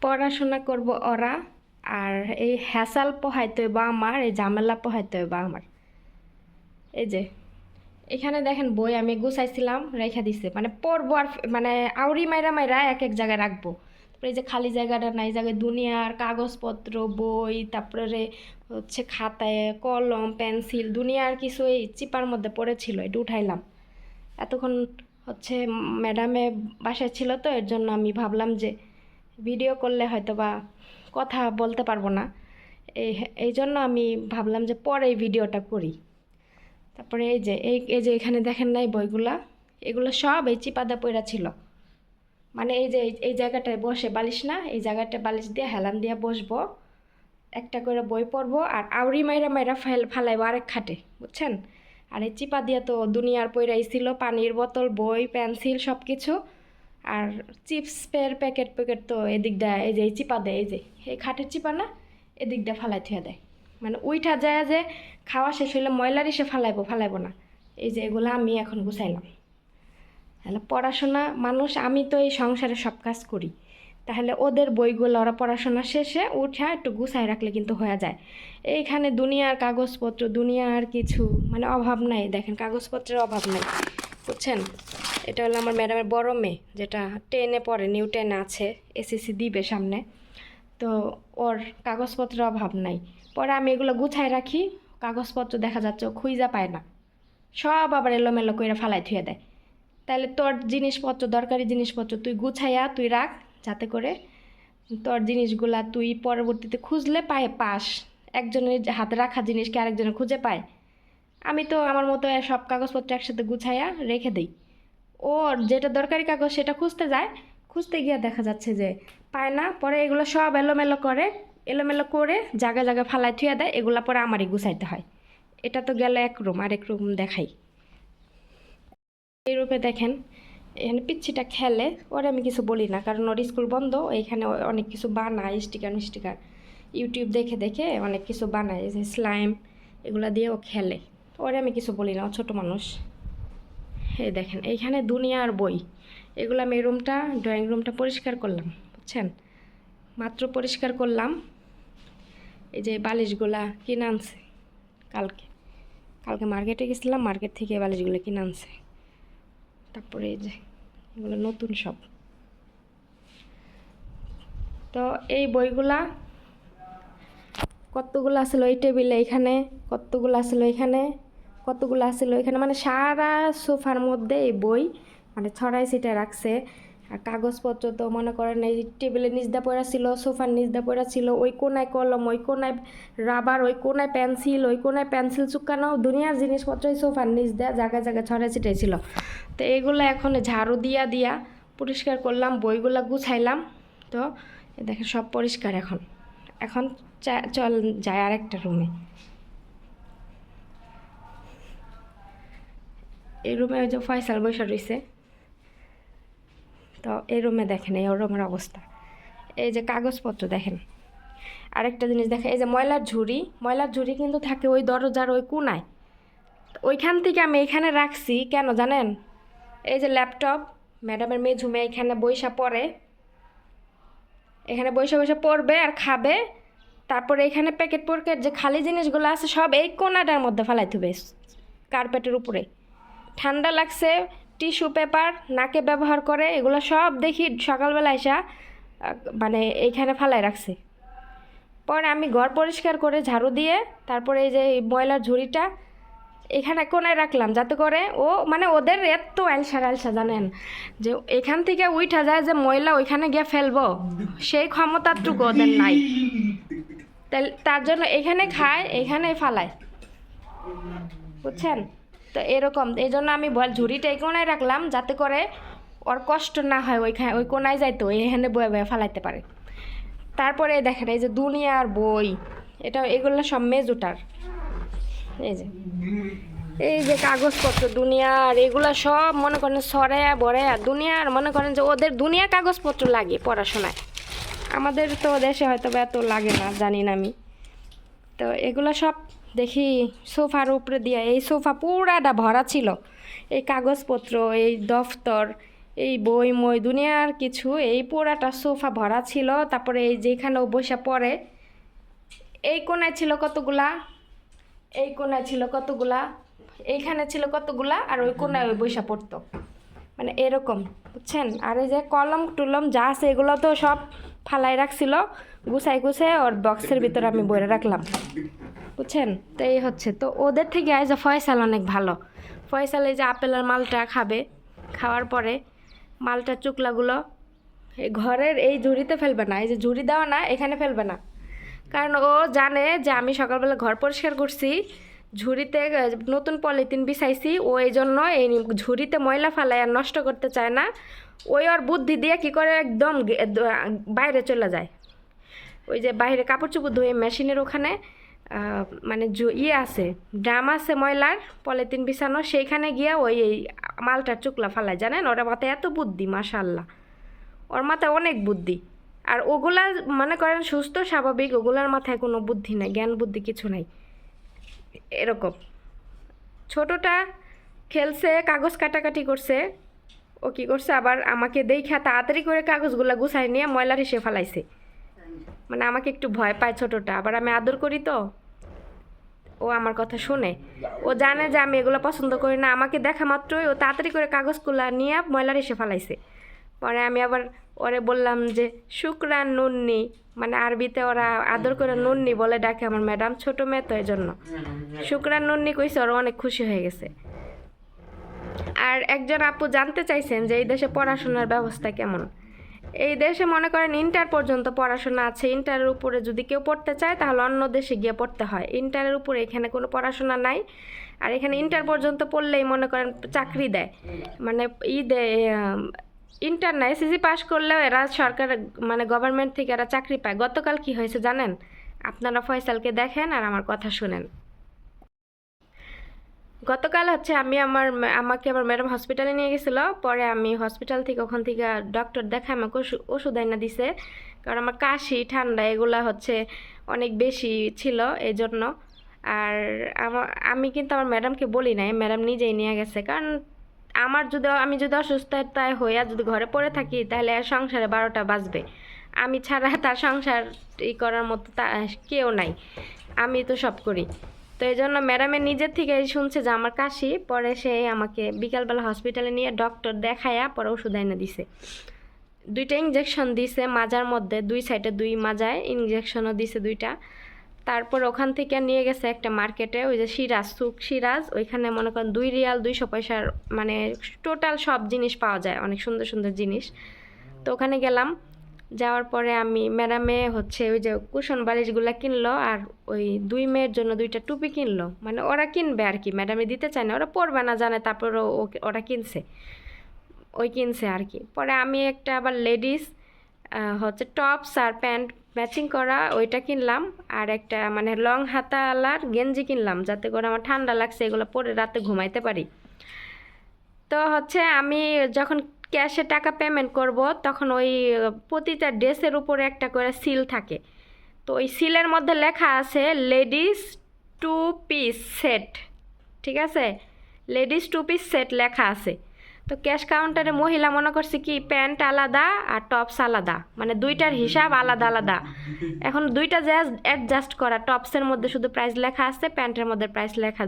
পড়াশোনা করব ওরা, আর এই হ্যাসাল পোহাইতে হইব আমার, এই ঝামেলা পোহাইতে হইব আমার। এই যে এখানে দেখেন বই আমি গুছাইছিলাম, রেখে দিছে, মানে পড়বো আর মানে আউরি মাইরা মাইরা এক এক জায়গায় রাখবো। তারপরে এই যে খালি জায়গাটা নাই, জায়গায় দুনিয়ার কাগজপত্র, বই, তারপরে হচ্ছে খাতায় কলম, পেন্সিল, দুনিয়ার কিছু এই চিপার মধ্যে পড়েছিল, এটা উঠাইলাম। এতক্ষণ হচ্ছে ম্যাডামে বাসায় ছিল, তো এর জন্য আমি ভাবলাম যে ভিডিও করলে হয়তো বা কথা বলতে পারবো না, এই এই জন্য আমি ভাবলাম যে পরে এই ভিডিওটা করি। তারপরে এই যে এখানে দেখেন নাই বইগুলা, এগুলো সব এই চিপাদা পইরা ছিল। মানে এই যে এই জায়গাটায় বসে বালিশ না, এই জায়গাটা বালিশ দিয়ে হেলান দিয়ে বসবো, একটা করে বই পড়বো, আর আউরি মাইরা মাইরা ফালাইবো আরেক খাটে, বুঝছেন। আর এই চিপা দিয়ে তো দুনিয়ার পইরাই ছিল, পানির বোতল, বই, পেন্সিল, সব কিছু। আর চিপসের প্যাকেট প্যাকেট তো এদিক দেয়, এই যে এই চিপা দেয়, এই যে এই খাটের চিপা না, এদিক দিয়ে ফালাই থুয়ে দেয়। মানে উইঠা যায় যে খাওয়া শেষ হইলে ময়লারই সে ফালাইবো না। এই যে এগুলো আমি এখন গুছাইলাম। তাহলে পড়াশোনা মানুষ, আমি তো এই সংসারে সব কাজ করি, তাহলে ওদের বইগুলো ওরা পড়াশোনা শেষে উঠা একটু গুছায় রাখলে কিন্তু হয়ে যায়। এইখানে দুনিয়ার কাগজপত্র, দুনিয়ার কিছু মানে অভাব নাই, দেখেন কাগজপত্রের অভাব নাই, বুঝছেন। এটা হলো আমার ম্যাডামের বড় মেয়ে, যেটা 10-এ পড়ে, নিউ 10 আছে, এসএসসি দিবে সামনে। তো ওর কাগজপত্রের অভাব নাই। পরে আমি এগুলো গুছায় রাখি, কাগজপত্র দেখা যাচ্ছে ও খুঁজা পায় না, সব আবার এলোমেলো করে ফালাই থুয়ে দেয়। তাহলে তোর জিনিসপত্র, দরকারি জিনিসপত্র তুই গুছাইয়া তুই রাখ, যাতে করে তোর জিনিসগুলা তুই পরবর্তীতে খুঁজলে পাস। একজনের হাতে রাখা জিনিসকে আরেকজনের খুঁজে পায়। আমি তো আমার মতো সব কাগজপত্র একসাথে গুছাইয়া রেখে দিই। ওর যেটা দরকারি কাগজ সেটা খুঁজতে যায়, খুঁজতে গিয়ে দেখা যাচ্ছে যে পায় না। পরে এগুলো সব এলোমেলো করে জায়গায় জায়গায় ফালাই থুয়ে দেয়, এগুলো পরে আমারই গুছাইতে হয়। এটা তো গেল এক রুম, আরেক রুম দেখাই। এই রূপে দেখেন, এখানে পিচ্ছিটা খেলে, ওরে আমি কিছু বলি না, কারণ ওর স্কুল বন্ধ। এখানে অনেক কিছু বানায়, স্টিকার মিস্টিকার ইউটিউব দেখে দেখে অনেক কিছু বানায়, যে স্লাইম, এগুলা দিয়ে ও খেলে। ওরে আমি কিছু বলি না, ও ছোটো মানুষ। এই দেখেন এইখানে দুনিয়ার বই, এগুলো আমি এই রুমটা, ড্রয়িং রুমটা পরিষ্কার করলাম, বুঝছেন, মাত্র পরিষ্কার করলাম। এই যে বালিশগুলা কিনে আনছে কালকে, মার্কেটে গেছিলাম, মার্কেট থেকে বালিশগুলো কিনে আনছে। তারপরে এই যে এগুলো নতুন সব। তো এই বইগুলা কতগুলো আসলো এই টেবিলে, এখানে কতগুলো আসলো, এখানে কতগুলো আসলো, এখানে মানে সারা সোফার মধ্যে এই বই মানে ছড়াই ছিটায় রাখছে। আর কাগজপত্র তো মনে করেন এই টেবিলের নিচ দিয়ে পড়া ছিল, সোফার নিচ দিয়ে পড়া ছিল, ওই কোনায় কলম, ওই কোনায় রাবার, ওই কোনায় পেন্সিল, ওই কোনায় পেন্সিল চুকানো, দুনিয়ার জিনিসপত্র ওই সোফার নিচ দিয়ে জায়গায় জায়গায় ছড়াই ছিটাই ছিল। তো এগুলো এখন ঝাড়ু দিয়া পরিষ্কার করলাম, বইগুলো গুছাইলাম। তো দেখেন সব পরিষ্কার। এখন এখন চল যায় আরেকটা রুমে। এই রুমে ওই যে ফয়সাল বসে রয়েছে। তো এই রুমে দেখেন এই রুমের অবস্থা, এই যে কাগজপত্র দেখেন। আরেকটা জিনিস দেখেন, এই যে ময়লার ঝুড়ি কিন্তু থাকে ওই দরজার ওই কোনায়, ওইখান থেকে আমি এখানে রাখছি কেন জানেন। এই যে ল্যাপটপ, ম্যাডামের মেয়ে ঝুমে এখানে বইসা পড়ে, এখানে বসে বসে পড়বে আর খাবে। তারপরে এখানে প্যাকেট যে খালি জিনিসগুলো আছে সব এই কোনাটার মধ্যে ফেলাই থুবে, কার্পেটের উপরে। ঠান্ডা লাগছে, টিস্যু পেপার নাকে ব্যবহার করে, এগুলো সব দেখি সকালবেলা এসা মানে এইখানে ফালাই রাখছে। পরে আমি ঘর পরিষ্কার করে ঝাড়ু দিয়ে তারপরে এই যে ময়লার ঝুড়িটা এখানে কোনায় রাখলাম, যাতে করে ও মানে ওদের এত আলসা জানেন, যে এখান থেকে উঠা যায় যে ময়লা ওইখানে গিয়ে ফেলবো, সেই ক্ষমতাটুকু ওদের নাই। তার জন্য এখানে খায়, এখানে ফালায়, বুঝছেন। তো এরকম, এই জন্য আমি ঝুড়িটা এই কোনায় রাখলাম, যাতে করে ওর কষ্ট না হয় ওইখানে, ওই কোনায় যাইতো এখানে বয়ে বয়ে ফালাইতে পারে। তারপরে দেখেন এই যে দুনিয়ার বই, এগুলো সব মেজুটার। এই যে কাগজপত্র দুনিয়ার, এগুলো সব মনে করেন সরেয়া বড়েয়া দুনিয়ার, মনে করেন যে ওদের দুনিয়ার কাগজপত্র লাগে পড়াশোনায়, আমাদের তো দেশে হয়তো এত লাগে না, জানি না আমি। তো এগুলো সব দেখি সোফার উপরে দিয়ে, এই সোফা পুরাটা ভরা ছিল এই কাগজপত্র, এই দফতর, এই বই মই দুনিয়ার কিছু, এই পুরাটা সোফা ভরা ছিল। তারপরে এই যেখানে ও বসে পড়ে, এই কোনায় ছিল কতগুলা, এই কোনায় ছিল কতগুলা, এইখানে ছিল কতগুলা, আর ওই কোনায় ওই বসে পড়তো, মানে এরকম, বুঝছেন। আর এই যে কলম টুলম যা আছে এগুলো তো সব ফালাই রাখছিল, গুছাই গুছাই ওর বক্সের ভিতরে আমি বইরে রাখলাম, বুঝছেন। তো এই হচ্ছে, তো ওদের থেকে এই যে ফয়সাল অনেক ভালো। ফয়সাল এই যে আপেলের মালটা খাবে, খাওয়ার পরে মালটার চুকলাগুলো এই ঘরের এই ঝুড়িতে ফেলবে না, এই যে ঝুড়ি দেওয়া না এখানে ফেলবে না, কারণ ও জানে যে আমি সকালবেলা ঘর পরিষ্কার করছি, ঝুড়িতে নতুন পলিথিন বিছাইছি, ও এই জন্য এই ঝুড়িতে ময়লা ফালাই আর নষ্ট করতে চায় না। ওই ওর বুদ্ধি দিয়ে কি করে একদম বাইরে চলে যায়, ওই যে বাইরে কাপড় চোপড় ধুয়ে মেশিনের ওখানে মানে ইয়ে আছে, ড্রাম আছে ময়লার পলিথিন বিছানো, সেইখানে গিয়া ওই এই মালটার চুকলা ফালায়। জানেন ওরা মাথায় এত বুদ্ধি, মাশাআল্লাহ, ওর মাথায় অনেক বুদ্ধি। আর ওগুলা মনে করেন সুস্থ স্বাভাবিক, ওগুলার মাথায় কোনো বুদ্ধি নাই, জ্ঞান বুদ্ধি কিছু নাই, এরকম। ছোটটা খেলছে, কাগজ কাটাকাটি করছে, ও কি করছে আবার আমাকে দেখা তাড়াতাড়ি করে কাগজগুলো গুছাই নিয়ে ময়লার হিসেবে ফালাইছে, মানে আমাকে একটু ভয় পায় ছোটটা, আবার আমি আদর করি তো ও আমার কথা শুনে, ও জানে যে আমি এগুলো পছন্দ করি না, আমাকে দেখা মাত্রই ও তাড়াতাড়ি করে কাগজগুলো নিয়ে ময়লার হিসেবে ফালাইছে। পরে আমি আবার ওরে বললাম যে শুকরান নুন্নি, মানে আরবিতে ওরা আদর করে নুন্নি বলে ডাকে আমার ম্যাডাম, ছোট মেয়ে তো এই জন্য শুকরান নুন্নি কইছে, ওরা অনেক খুশি হয়ে গেছে। আর একজন আপু জানতে চাইছেন যে এই দেশে পড়াশোনার ব্যবস্থা কেমন। এই দেশে মনে করেন ইন্টার পর্যন্ত পড়াশোনা আছে, ইন্টারের উপরে যদি কেউ পড়তে চায় তাহলে অন্য দেশে গিয়ে পড়তে হয়, ইন্টারের উপরে এখানে কোনো পড়াশোনা নাই। আর এখানে ইন্টার পর্যন্ত পড়লেই মনে করেন চাকরি দেয়, মানে দেয়, ইন্টার না এসএসসি পাস করলেও এরা সরকার মানে গভর্নমেন্ট থেকে এরা চাকরি পায়। গতকাল কি হয়েছে জানেন, আপনারা ফয়সালকে দেখেন আর আমার কথা শুনেন। গতকাল হচ্ছে আমাকে আমার ম্যাডাম হসপিটালে নিয়ে গেছিলো, পরে আমি হসপিটাল থেকে ওখান থেকে ডক্টর দেখায় আমাকে ওষুধ এনে দিছে, কারণ আমার কাশি ঠান্ডা এগুলা হচ্ছে অনেক বেশি ছিল এই জন্য। আর আমি কিন্তু আমার ম্যাডামকে বলি নাই, ম্যাডাম নিজেই নিয়ে গেছে, কারণ আমি যদি অসুস্থতায় হই আর যদি ঘরে পড়ে থাকি তাহলে আর সংসারে 12টা বাজবে, আমি ছাড়া তার সংসার করার মতো কেউ নাই, আমি তো সব করি। তো এই জন্য ম্যাডামের নিজের থেকে শুনছে যে আমার কাশি, পরে সে আমাকে বিকালবেলা হসপিটালে নিয়ে ডক্টর দেখায়া পরে ওষুধ এনে দিছে, 2টা ইঞ্জেকশন দিছে মাজার মধ্যে, 2 সাইডে 2 মাজায় ইঞ্জেকশনও দিছে 2টা। তারপর ওখান থেকে নিয়ে গেছে একটা মার্কেটে, ওই যে সিরাজ, ওইখানে মনে করেন 2 রিয়াল 200 পয়সার মানে টোটাল সব জিনিস পাওয়া যায়, অনেক সুন্দর সুন্দর জিনিস। তো ওখানে গেলাম, যাওয়ার পরে আমি ম্যাডামে হচ্ছে ওই যে কুশন বালিশগুলো কিনলো, আর ওই 2 মেয়ের জন্য 2টা টুপি কিনলো, মানে ওরা কিনবে আর কি, ম্যাডামে দিতে চায় না, ওরা পরবে না জানে, তারপর ওরা কিনছে আর কি। পরে আমি একটা আবার লেডিস হচ্ছে টপস আর প্যান্ট ম্যাচিং করা ওইটা কিনলাম, আর একটা মানে লং হাতাওয়ালার গেঞ্জি কিনলাম, যাতে করে আমার ঠান্ডা লাগছে এগুলো পরে রাতে ঘুমাইতে পারি। তো হচ্ছে আমি যখন ক্যাশে টাকা পেমেন্ট করব তখন ওই প্রতিটা ড্রেসের উপরে একটা করে সিল থাকে, তো ওই সিলের মধ্যে লেখা আছে লেডিস 2 পিস সেট, ঠিক আছে, লেডিস 2 পিস সেট লেখা আছে। তো ক্যাশ কাউন্টারে মহিলা মনে করছে কি প্যান্ট আলাদা আর টপস আলাদা, মানে 2টার হিসাব আলাদা আলাদা। এখন 2টা অ্যাডজাস্ট করা, টপসের মধ্যে শুধু প্রাইস লেখা আছে, প্যান্টের মধ্যে প্রাইস লেখা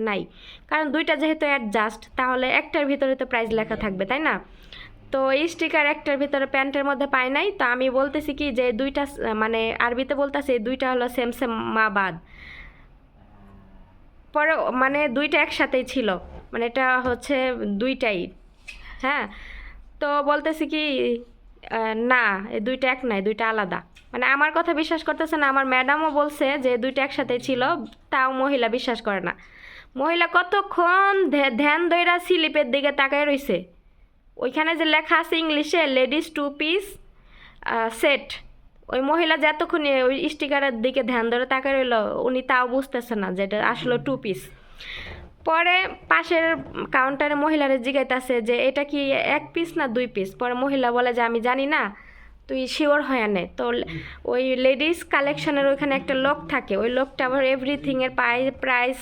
নাই, কারণ 2টা যেহেতু অ্যাডজাস্ট তাহলে একটার ভিতরে তো প্রাইস লেখা থাকবে, তাই না। তো এই স্টিকার একটার ভিতরে প্যান্টের মধ্যে পাই নাই, তো আমি বলতেছি কি যে 2টা মানে আরবিতে বলতেছি 2টা হলো সেম সেম মা বাদ, পরে মানে 2টা একসাথেই ছিল, মানে এটা হচ্ছে 2টাই, হ্যাঁ। তো বলতেছি কি না এই 2টা এক নাই, 2টা আলাদা, মানে আমার কথা বিশ্বাস করতেছে না। আমার ম্যাডামও বলছে যে 2টা একসাথেই ছিল, তাও মহিলা বিশ্বাস করে না। মহিলা কতক্ষণ ধ্যান দইরা স্লিপের দিকে তাকায় রইছে, ওইখানে যে লেখা আছে ইংলিশে লেডিস 2 পিস সেট, ওই মহিলা যে এতক্ষণ ওই স্টিকারের দিকে ধ্যান ধরে তাকায় রইল, উনি তাও বুঝতেছে না যে এটা আসলে 2 পিস। পরে পাশের কাউন্টারে মহিলারা জিজ্ঞাইতেছে যে এটা কি 1 পিস না 2 পিস, পরে মহিলা বলে যে আমি জানি না, তুই শিওর হয়ে নে। তো ওই লেডিস কালেকশনের ওইখানে একটা লোক থাকে, ওই লোকটা আবার এভরিথিংয়ের প্রাইস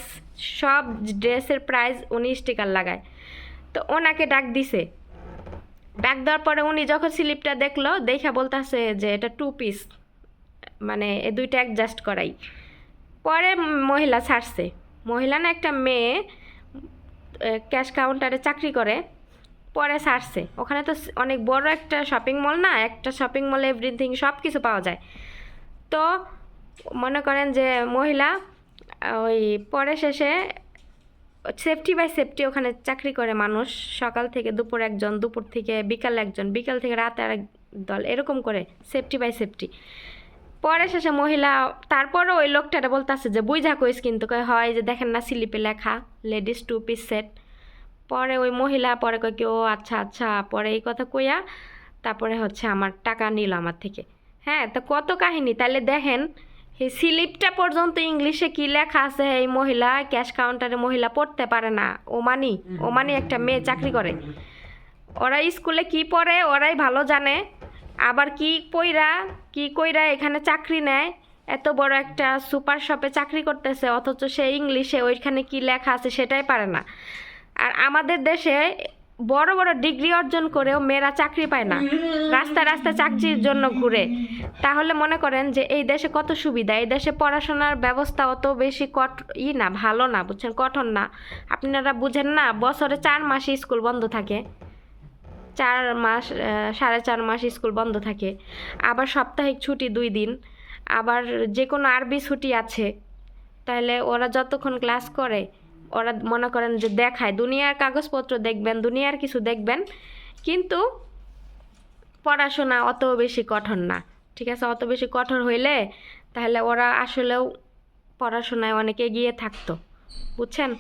সব ড্রেসের প্রাইস উনি স্টিকার লাগায়, তো ওনাকে ডাক দিছে, ব্যাগ দেওয়ার পরে উনি যখন স্লিপটা দেখলো দেখা বলতেছে যে এটা 2 পিস, মানে এ দুইটা অ্যাডজাস্ট করাই। পরে মহিলা ছাড়ছে, মহিলা না একটা মেয়ে ক্যাশ কাউন্টারে চাকরি করে, পরে ছাড়ছে। ওখানে তো অনেক বড় একটা শপিং মল না, একটা শপিং মলে এভরিথিং সব কিছু পাওয়া যায়। তো মনে করেন যে মহিলা ওই পরে শেষে সেফটি বাই সেফটি ওখানে চাকরি করে মানুষ, সকাল থেকে দুপুর একজন, দুপুর থেকে বিকাল একজন, বিকাল থেকে রাতে আরেক দল, এরকম করে সেফটি বাই সেফটি। পরে শেষে মহিলা তারপরও ওই লোকটাটা বলতেছে যে বুঝা কইস, কিন্তু কয় হয় যে দেখেন না স্লিপে লেখা লেডিস 2 পিস সেট। পরে ওই মহিলা পরে কয় কি ও আচ্ছা আচ্ছা, পরে এই কথা কইয়া তারপরে হচ্ছে আমার টাকা নিল আমার থেকে। হ্যাঁ, তো কত কাহিনী তাহলে দেখেন। এই স্লিপটা পর্যন্ত ইংলিশে কি লেখা আছে এই মহিলা ক্যাশ কাউন্টারে মহিলা পড়তে পারে না। ওমানি একটা মেয়ে চাকরি করে, ওরা স্কুলে কি পড়ে ওরাই ভালো জানে। আবার কি কইরা এখানে চাকরি নেয়, এত বড় একটা সুপার শপে চাকরি করতেছে, অথচ সে ইংলিশে ওইখানে কি লেখা আছে সেটাই পারে না। আর আমাদের দেশে বড় বড় ডিগ্রি অর্জন করেও মেয়েরা চাকরি পায় না, রাস্তায় রাস্তায় চাকরির জন্য ঘুরে। তাহলে মনে করেন যে এই দেশে কত সুবিধা। এই দেশে পড়াশোনার ব্যবস্থা অত বেশি না, ভালো না, বুঝছেন, কঠোর না। আপনারা বুঝেন না, বছরে 4 মাস স্কুল বন্ধ থাকে, 4 মাস 4.5 মাস স্কুল বন্ধ থাকে। আবার সাপ্তাহিক ছুটি 2 দিন, আবার যে কোনো আরবি ছুটি আছে। তাহলে ওরা যতক্ষণ ক্লাস করে ওরা মনে করেন যে দেখায় দুনিয়ার কাগজপত্র দেখবেন, দুনিয়ার কিছু দেখবেন, কিন্তু পড়াশোনা অত বেশি কঠোর না। ঠিক আছে, অত বেশি কঠোর হইলে তাহলে ওরা আসলেও পড়াশোনায় অনেক এগিয়ে থাকতো, বুঝছেন।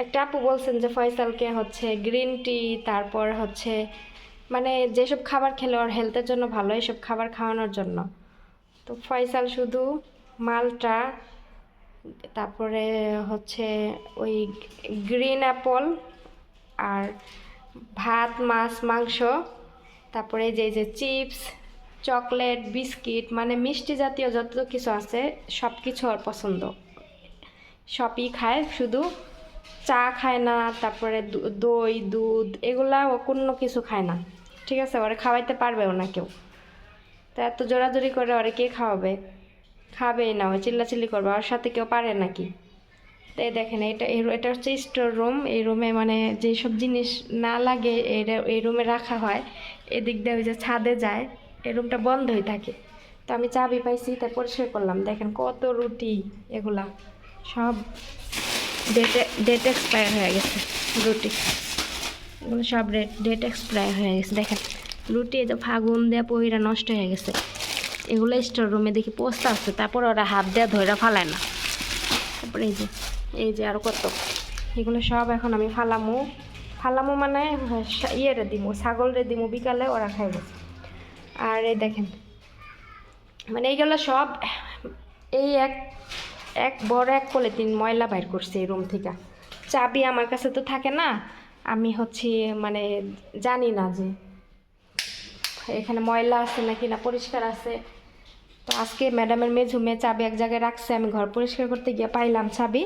একটা আপু বলছেন যে ফয়সালকে হচ্ছে গ্রিন টি, তারপর হচ্ছে মানে যেসব খাবার খেলে ওর হেলথের জন্য ভালো, এসব খাবার খাওয়ানোর জন্য। তো ফয়সাল শুধু মালটা, তারপরে হচ্ছে ওই গ্রিন অ্যাপল, আর ভাত, মাছ, মাংস, তারপরে এই যে চিপস, চকলেট, বিস্কিট, মানে মিষ্টি জাতীয় যত কিছু আছে সব কিছু ওর পছন্দ, সবই খায়। শুধু চা খায় না, তারপরে দই, দুধ, এগুলা ও কোনো কিছু খায় না। ঠিক আছে, ওরে খাওয়াইতে পারবেও না কেউ। তা এত জোরাজোরি করে ওরে কে খাওয়াবে? খাবেই না, ওই চিল্লাচিল্লি করবে, ওর সাথে কেউ পারে নাকি? তাই দেখেন, এটা হচ্ছে স্টোর রুম। এই রুমে মানে যেসব জিনিস না লাগে এই রুমে রাখা হয়। এদিক দিয়ে ওই যে ছাদে যায়, এই রুমটা বন্ধ হয়ে থাকে। তো আমি চাবি পাইছি, তাই পরিষ্কার করলাম। দেখেন কত রুটি, এগুলা সব ডেট এক্সপায়ার হয়ে গেছে রুটি, এগুলো সব ডেট এক্সপায়ার হয়ে গেছে। দেখেন রুটি এই যে ফাগুন দেওয়া পহিরা নষ্ট হয়ে গেছে। এগুলো স্টোর রুমে দেখি পোস্তা আছে, তারপর ওরা হাত দেওয়া ধৈরা ফালায় না। তারপরে এই যে আরও কত, এগুলো সব এখন আমি ফালামু মানে ইয়েরে দিমু, ছাগলরে দিমু, বিকালে ওরা খাইব। আর এই দেখেন মানে এইগুলো সব এই এক বড় এক পলিথিন ময়লা বাইর করছে এই রুম থেকে। চাবি আমার কাছে তো থাকে না, আমি হচ্ছে মানে জানি না যে এখানে ময়লা আছে নাকি না পরিষ্কার আছে। তো আজকে ম্যাডামের মেঝু মেয়ে চাবি এক জায়গায় রাখছে, আমি ঘর পরিষ্কার করতে গিয়ে পাইলাম চাবি,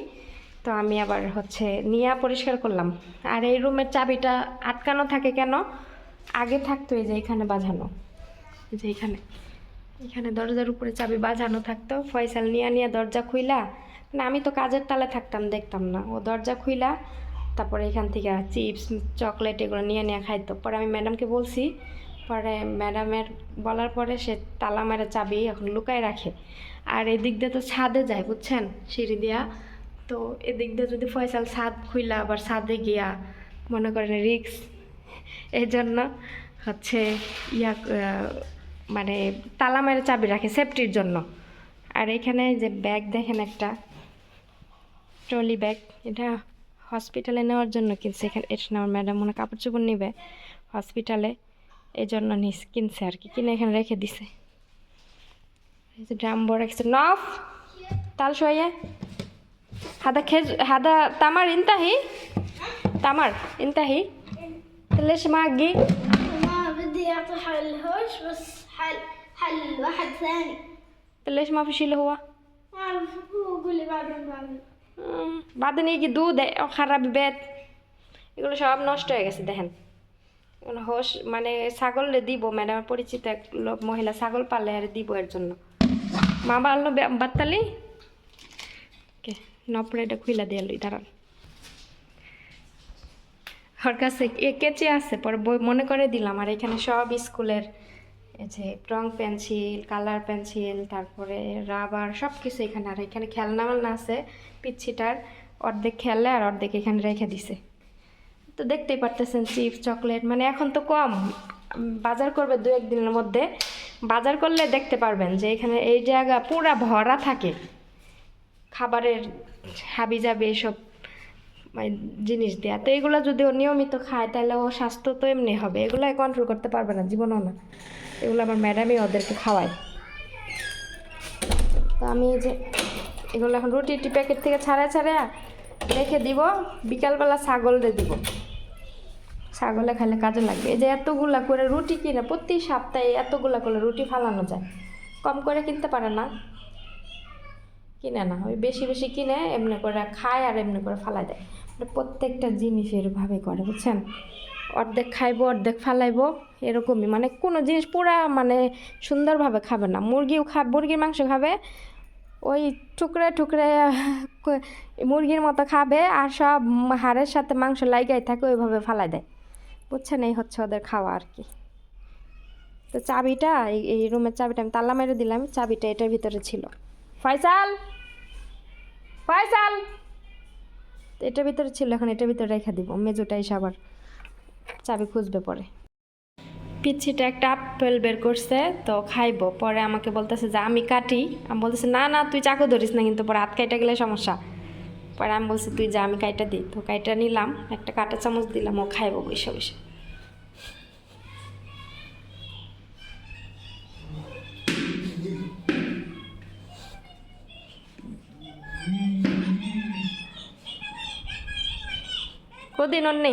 তো আমি আবার হচ্ছে নিয়ে পরিষ্কার করলাম। আর এই রুমের চাবিটা আটকানো থাকে কেন? আগে থাকতো এই যে এখানে বাঁধানো, এই যে এখানে দরজার উপরে চাবি বাঁধানো থাকতো। ফয়সাল নিয়ে দরজা খুইলা, মানে আমি তো কাজের তালে থাকতাম, দেখতাম না। ও দরজা খুইলা তারপরে এখান থেকে চিপস, চকলেট এগুলো নিয়ে খাইতো। পরে আমি ম্যাডামকে বলছি, পরে ম্যাডামের বলার পরে সে তালা মেরে চাবি এখন লুকায় রাখে। আর এদিক দিয়ে তো ছাদে যায়, বুঝছেন, সিঁড়ি দিয়া। তো এদিক দিয়ে যদি ফয়সাল ছাদ খুইলা আবার ছাদে গিয়া মনে করেন রিক্স, এই জন্য হচ্ছে মানে তালা মেরে চাবি রাখে সেফটির জন্য। আর এখানে যে ব্যাগ দেখেন, একটা ট্রলি ব্যাগ, এটা হসপিটালে নেওয়ার জন্য কিনছে। এখানে এটা আমার ম্যাডাম মনে কাপড় চোপড় নিবে হসপিটালে, এই জন্য কিনছে আর কি, কিনে এখানে রেখে দিছে। এই যে ড্রাম বড় রাখছে। নফ তাল শোয়ে هذا تمر ينتهي، تمر ينتهي. ليش ما أجي؟ ما بدي أعطي حل الهوش، بس حل واحد ثاني. ليش ما في شيء اللي هو؟ ما أعرف، هو يقول لي بعدين. بعدين يجي دودة أو خرب البيت. এগুলো সব নষ্ট হয়ে গেছে দেখেন। এখন হোস মানে ছাগলে দিব, ম্যাডামের পরিচিত এক মহিলা ছাগল পালে আর দিব এর জন্য। মা বাড়লো বাত্তালি নপরে এটা খুইলা দিয়ে লই দাঁড়ান। ওর কাছে কেচে আছে, পরে বই মনে করে দিলাম। আর এখানে সব স্কুলের এই যে রং পেন্সিল, কালার পেন্সিল, তারপরে রাবার সব কিছু এখানে। আর এখানে খেলনা মেলনা আছে পিচ্ছিটার, অর্ধেক খেলে আর অর্ধেক এখানে রেখে দিছে। তো দেখতেই পারতেছেন চিপস চকলেট, মানে এখন তো কম, বাজার করবে 2-1 দিনের মধ্যে। বাজার করলে দেখতে পারবেন যে এখানে এই জায়গা পুরা ভরা থাকে খাবারের হাবি যাবে এসব মানে জিনিস দেয়া। তো এগুলো যদি ও নিয়মিত খায় তাহলে ও স্বাস্থ্য তো এমনি হবে, এগুলো কন্ট্রোল করতে পারবে না জীবনও না। এগুলো আমার ম্যাডামই ওদেরকে খাওয়ায়। তো আমি এই যে এগুলো এখন রুটি প্যাকেট থেকে ছাড়া রেখে দিব, বিকালবেলা ছাগলরে দিব, ছাগলে খাইলে কাজে লাগবে। এই যে এতগুলা করে রুটি কিনে প্রতি সপ্তাহে এতগুলা করে রুটি ফালানো যায়, কম করে কিনতে পারে না, কিনে না, ওই বেশি বেশি কিনে এমনি করে খায় আর এমনি করে ফালাই দেয়। প্রত্যেকটা জিনিস এরভাবে করে বুঝছেন, অর্ধেক খাইবো অর্ধেক ফালাইবো এরকমই, মানে কোনো জিনিস পুরা মানে সুন্দরভাবে খাবে না। মুরগিও মুরগির মাংস খাবে ওই টুকরে টুকরে মুরগির মতো খাবে, আর সব হাড়ের সাথে মাংস লাগাই থাকে ওইভাবে ফালাই দেয় বুঝছেন। এই হচ্ছে ওদের খাওয়া আর কি। তো চাবিটা এই রুমের চাবিটা আমি তালা মেরে দিলাম, চাবিটা এটার ভিতরে ছিল। ফয়সাল ফয়সাল এটার ভিতরে ছিল, এখন এটার ভিতরে রেখে দিব, মেজোটা এসে আবার চাবি খুঁজবে পরে। পিচ্ছিটা একটা আপেল বের করছে তো খাইবো, পরে আমাকে বলতেছে যে আমি কাটি, আমি বলতেছি না না তুই চাকু ধরিস না কিন্তু পরে হাত কাইটা গেলে সমস্যা। পরে আমি বলছি তুই যা আমি কাইটা দিই, তো কাইটা নিলাম, একটা কাঁটা চামচ দিলাম, ও খাইবো বসে বসে। কদিন অন্য